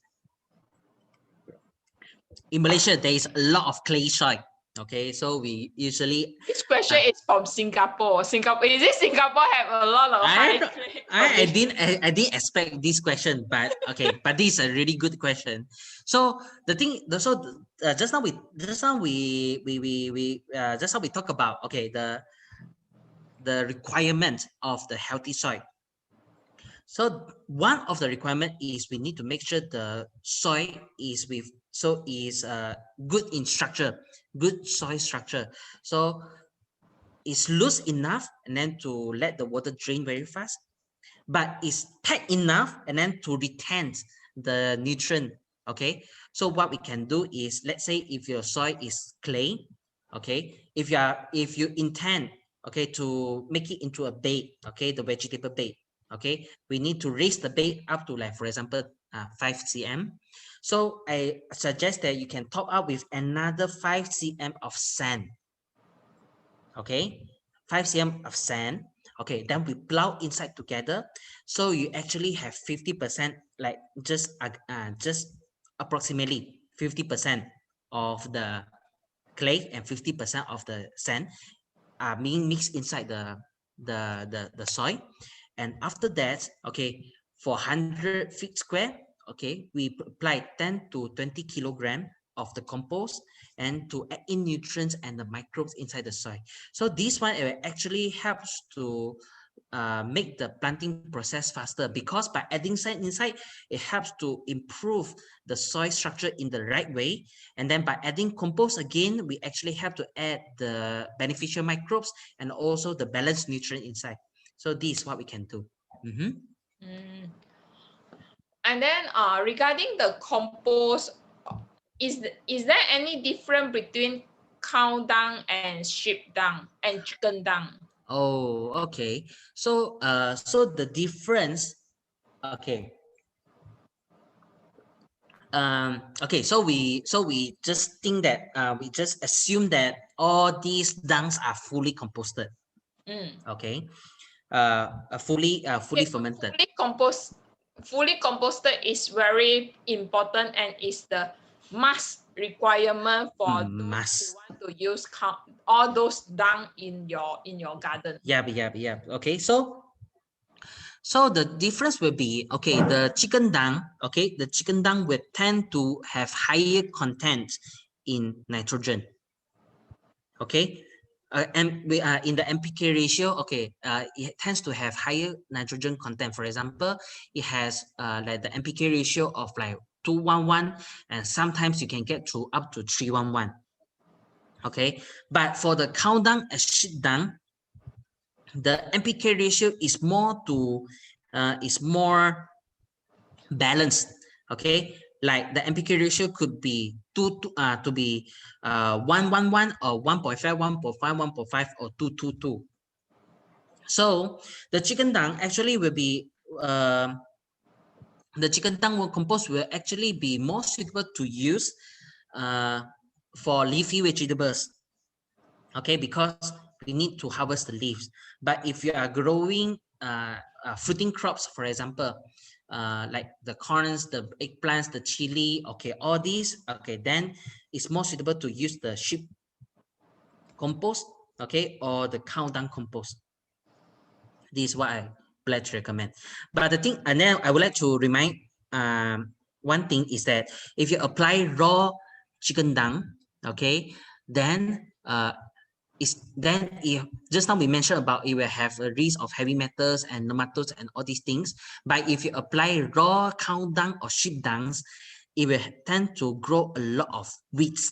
In Malaysia, there is a lot of clay soil. Okay, so we usually. This question is from Singapore. Is it Singapore have a lot of high clay? I didn't expect this question, but okay, but this is a really good question. So the thing, just now we talk about, okay, the requirement of the healthy soil. So one of the requirement is we need to make sure the soil is good in structure, good soil structure. So it's loose enough and then to let the water drain very fast, but it's tight enough and then to retain the nutrient. Okay, so what we can do is, let's say if your soil is clay, okay, if you intend, okay, to make it into a bed, okay, the vegetable bed, Okay, we need to raise the bed up to, like, for example, 5 cm. So I suggest that you can top up with another 5 cm of sand. Okay, 5 cm of sand. Okay, then we plow inside together. So you actually have 50%, like just approximately 50% of the clay and 50% of the sand are being mixed inside the soil. And after that, okay, for 100 feet square, okay, we apply 10 to 20 kilogram of the compost and to add in nutrients and the microbes inside the soil. So this one actually helps to make the planting process faster, because by adding sand inside, it helps to improve the soil structure in the right way. And then by adding compost again, we actually have to add the beneficial microbes and also the balanced nutrient inside. So this is what we can do. And then regarding the compost, is there any difference between cow dung and sheep dung and chicken dung? Oh, okay. So the difference, okay. Okay, so we just think that we just assume that all these dungs are fully composted. Okay, fully fermented. Fully composted is very important and is the must requirement for those who want to use all those dung in your garden. Yeah. Okay, so the difference will be, okay, the chicken dung, okay, the chicken dung will tend to have higher content in nitrogen. Okay, and we are in the NPK ratio. Okay, it tends to have higher nitrogen content. For example, it has like the NPK ratio of like 2:1:1, and sometimes you can get to up to 3:1:1. Okay, but for the cow dung and sheep dung, the NPK ratio is more balanced. Okay, like the NPK ratio could be 1:1:1 or 1.5, 1.5, 1.5 or 2:2:2. So the chicken dung actually will be the chicken dung compost will actually be more suitable to use for leafy vegetables. Okay, because we need to harvest the leaves. But if you are growing fruiting crops, for example, like the corns, the eggplants, the chili, okay, all these, okay, then it's more suitable to use the sheep compost, okay, or the cow dung compost. This is what I would like to recommend. But the thing, and then I would like to remind one thing is that if you apply raw chicken dung, okay, then if just now we mentioned about it will have a risk of heavy metals and nematodes and all these things. But if you apply raw cow dung or sheep dungs, it will tend to grow a lot of weeds.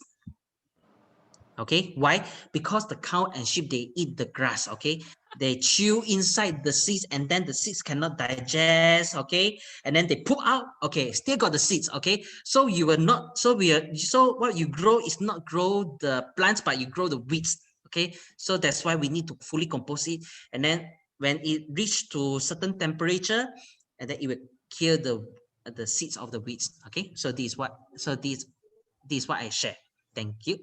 Okay, why? Because the cow and sheep, they eat the grass. Okay, they chew inside the seeds, and then the seeds cannot digest. Okay, and then they poop out. Okay, still got the seeds. Okay, so you will not. So what you grow is not grow the plants, but you grow the weeds. Okay, so that's why we need to fully compose it, and then when it reach to certain temperature, and then it will kill the seeds of the weeds. Okay, so this is what I share. Thank you.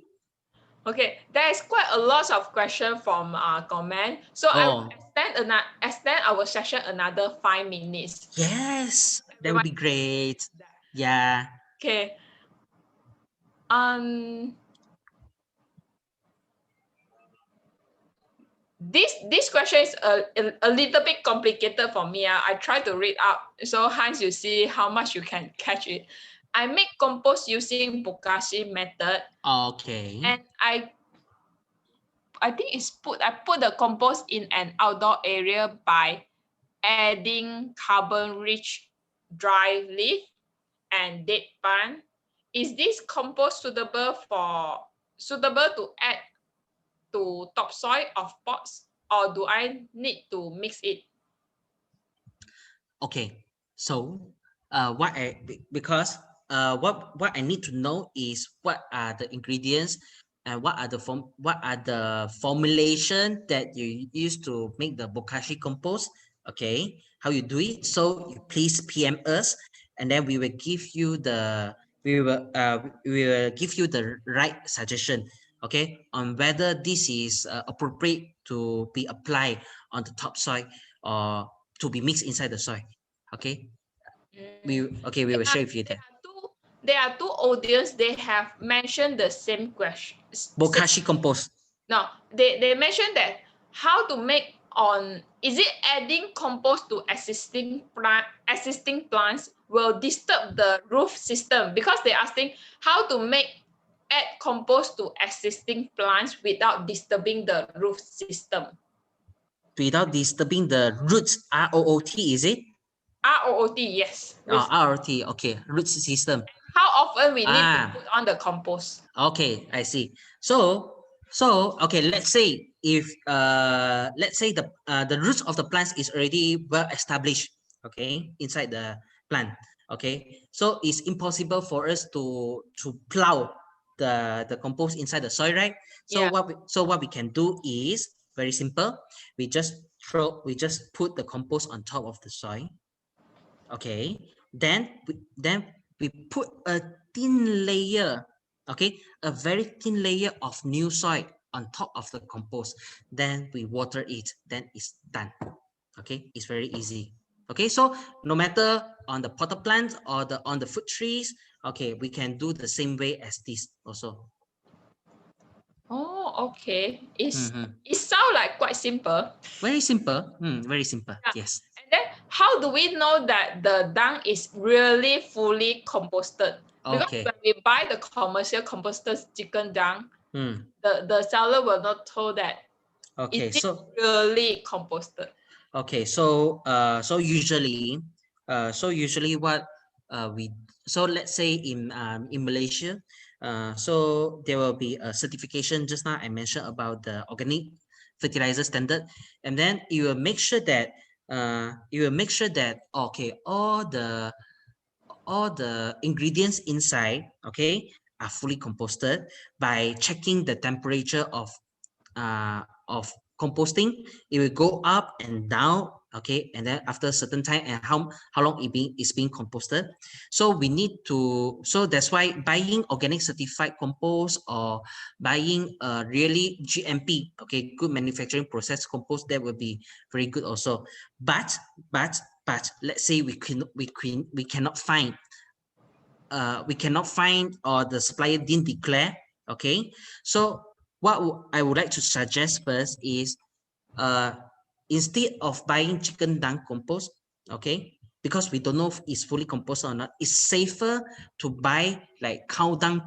Okay, there is quite a lot of question from comment. So I will extend our session another 5 minutes. Yes, that would be great. Yeah. Okay. This question is a little bit complicated for me. I try to read out. So Hans, you see how much you can catch it. I make compost using bokashi method. Okay. And I think I put the compost in an outdoor area by adding carbon-rich dry leaf and dead plant. Is this compost suitable to add to topsoil of pots, or do I need to mix it? Okay. So, what I need to know is what are the ingredients and what are the formulation that you use to make the bokashi compost. Okay, how you do it? So you please PM us, and then we will give you the we will give you the right suggestion. Okay, on whether this is appropriate to be applied on the topsoil or to be mixed inside the soil. Okay, we will share with you that. There are two audience. They have mentioned the same question. Bokashi compost. No, they mentioned that how to make on, is it adding compost to existing plants will disturb the root system, because they're asking how to add compost to existing plants without disturbing the root system. Without disturbing the roots, ROOT, is it? ROOT, yes. ROT, okay, root system. How often we need to put on the compost? Okay, I see. So okay, let's say if the roots of the plants is already well established, okay, inside the plant. Okay, so it's impossible for us to plow the compost inside the soil, right? So what we can do is very simple. We just put the compost on top of the soil. Okay, then we put a thin layer, okay, a very thin layer of new soil on top of the compost. Then we water it. Then it's done. Okay, it's very easy. Okay, so no matter on the potted plants or on the fruit trees, okay, we can do the same way as this also. Oh, okay. It sounds like quite simple. Very simple. Very simple. Yeah. Yes. And then how do we know that the dung is really fully composted? Because when we buy the commercial composted chicken dung, the seller will not tell that it's really composted. Okay, so usually what let's say in Malaysia, so there will be a certification. Just now I mentioned about the organic fertilizer standard, and then you will make sure that okay, all the ingredients inside, okay, are fully composted by checking the temperature of composting. It will go up and down, okay, and then after a certain time and how long is being composted. So we need to, so that's why buying organic certified compost or buying really GMP, okay, good manufacturing process compost, that will be very good also. But let's say we cannot find or the supplier didn't declare, okay, so what I would like to suggest first is instead of buying chicken dung compost, okay, because we don't know if it's fully composted or not, it's safer to buy like cow dung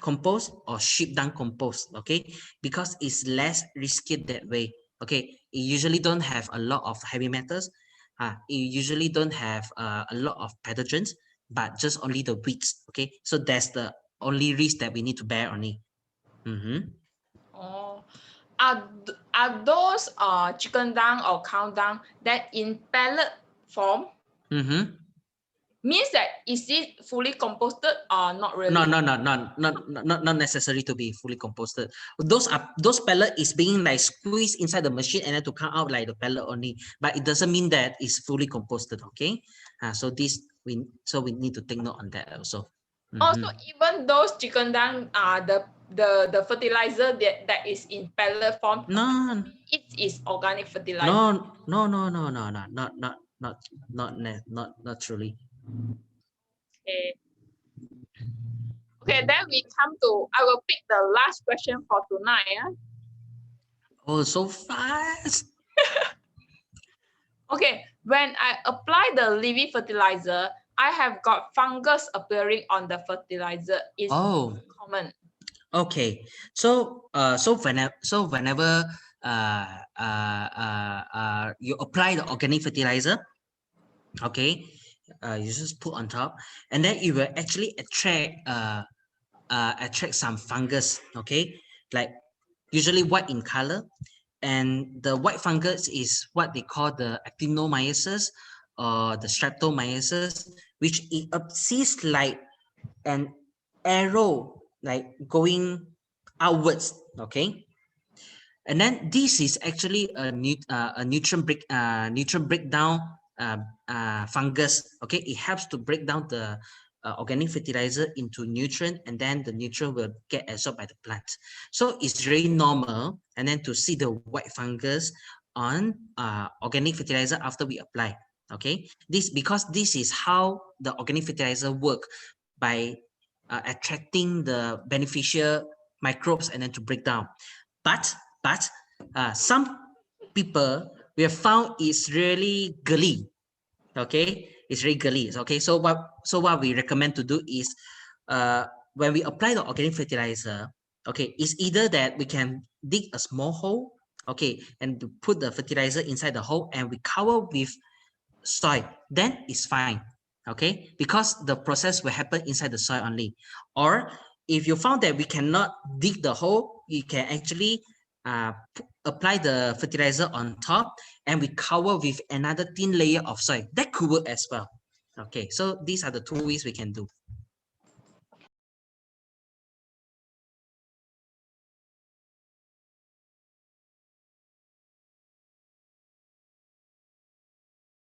compost or sheep dung compost, okay, because it's less risky that way. Okay, it usually don't have a lot of heavy metals, it usually don't have a lot of pathogens, but just only the weeds. Okay, so that's the only risk that we need to bear on it. Oh, are those chicken dung or cow dung that in pellet form? Means that is it fully composted or not really? Not necessary to be fully composted. Those pellet is being like squeezed inside the machine and then to come out like the pellet only, but it doesn't mean that it's fully composted. Okay, so we need to take note on that also. Also, even those chicken dung, the fertilizer that is in pellet form, no, it is organic fertilizer. No, not truly. Okay, then we come to, I will pick the last question for tonight. Oh, so fast. Okay, when I apply the living fertilizer, I have got fungus appearing on the fertilizer. Is common. Okay, so whenever you apply the organic fertilizer, okay, you just put on top, and then it will actually attract some fungus, okay, like usually white in color, and the white fungus is what they call the actinomyces or the streptomyces, which it sees like an arrow like going outwards, okay, And then this is actually a nutrient breakdown fungus. Okay, it helps to break down the organic fertilizer into nutrient, and then the nutrient will get absorbed by the plant. So it's very normal, and then to see the white fungus on organic fertilizer after we apply. Okay, because this is how the organic fertilizer work, by attracting the beneficial microbes and then to break down. But some people we have found is really girly. Okay, it's really girly. Okay, so what we recommend to do is when we apply the organic fertilizer, okay, it's either that we can dig a small hole, okay, and to put the fertilizer inside the hole and we cover with soil, then it's fine. Okay, because the process will happen inside the soil only. Or if you found that we cannot dig the hole, you can actually apply the fertilizer on top and we cover with another thin layer of soil. That could work as well. Okay, so these are the two ways we can do.